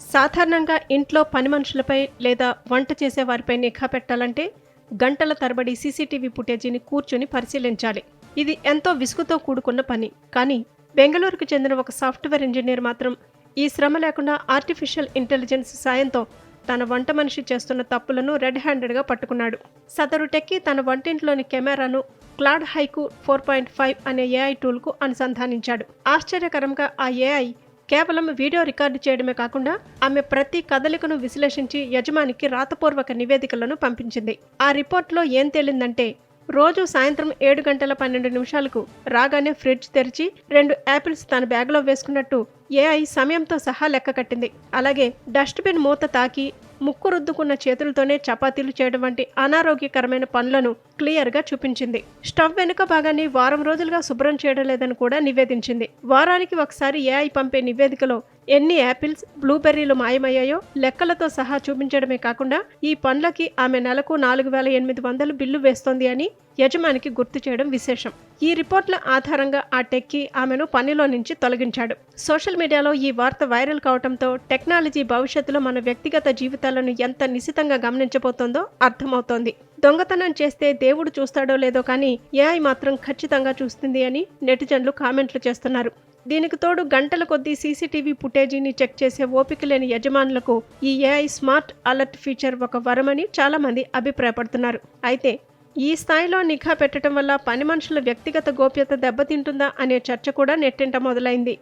సాధారణంగా ఇంట్లో పని మనుషులపై లేదా వంట చేసే వారిపై నిఘా పెట్టాలంటే గంటల తరబడి సీసీటీవీ ఫుటేజీని కూర్చుని పరిశీలించాలి. ఇది ఎంతో విసుగుతో కూడుకున్న పని. కానీ బెంగళూరుకు చెందిన ఒక సాఫ్ట్వేర్ ఇంజనీర్ మాత్రం ఈ శ్రమ లేకుండా ఆర్టిఫిషియల్ ఇంటెలిజెన్స్ సాయంతో తన వంట మనిషి చేస్తున్న తప్పులను రెడ్ హ్యాండెడ్గా పట్టుకున్నాడు. సదరు టెక్కీ తన వంటింట్లోని కెమెరాను క్లాడ్ హైకు 4.5 అనే ఏఐ టూల్కు అనుసంధానించాడు. ఆశ్చర్యకరంగా ఆ ఏఐ కేవలం వీడియో రికార్డు చేయడమే కాకుండా ఆమె ప్రతి కదలికను విశ్లేషించి యజమానికి రాతపూర్వక నివేదికలను పంపించింది. ఆ రిపోర్ట్లో ఏం తేలిందంటే రోజు సాయంత్రం 7:12 రాగానే ఫ్రిడ్జ్ తెరిచి 2 యాపిల్స్ తన బ్యాగ్లో వేసుకున్నట్టు ఏఐ సమయంతో సహా లెక్క కట్టింది. అలాగే డస్ట్బిన్ మూత తాకి ముక్కు రుద్దుకున్న చేతులతోనే చపాతీలు చేయడం వంటి అనారోగ్యకరమైన పనులను క్లియర్గా చూపించింది. స్టవ్ వెనుక భాగాన్ని వారం రోజులుగా శుభ్రం చేయడం లేదని కూడా నివేదించింది. వారానికి ఒకసారి ఏఐ పంపే నివేదికలో ఎన్ని యాపిల్స్, బ్లూబెర్రీలు మాయమయ్యాయో లెక్కలతో సహా చూపించడమే కాకుండా ఈ పనులకి ఆమె నెలకు 4,800 బిల్లు వేస్తోంది అని యజమానికి గుర్తు చేయడం విశేషం. ఈ రిపోర్ట్ల ఆధారంగా ఆ టెక్కీ ఆమెను పనిలో నుంచి తొలగించాడు. సోషల్ మీడియాలో ఈ వార్త వైరల్ కావడంతో టెక్నాలజీ భవిష్యత్తులో మన వ్యక్తిగత జీవితాలను ఎంత నిశితంగా గమనించబోతోందో అర్థమవుతోంది. దొంగతనం చేస్తే దేవుడు చూస్తాడో లేదో కానీ ఏఐ మాత్రం ఖచ్చితంగా చూస్తుంది అని నెటిజన్లు కామెంట్లు చేస్తున్నారు. దీనికి తోడు గంటల కొద్దీ సీసీటీవీ ఫుటేజీని చెక్ చేసే ఓపిక లేని యజమానులకు ఈ ఏఐ స్మార్ట్ అలర్ట్ ఫీచర్ ఒక వరమని చాలామంది అభిప్రాయపడుతున్నారు. అయితే ఈ స్థాయిలో నిఘా పెట్టడం వల్ల పని మనుషుల వ్యక్తిగత గోప్యత దెబ్బతింటుందా అనే చర్చ కూడా నెట్టింట మొదలైంది.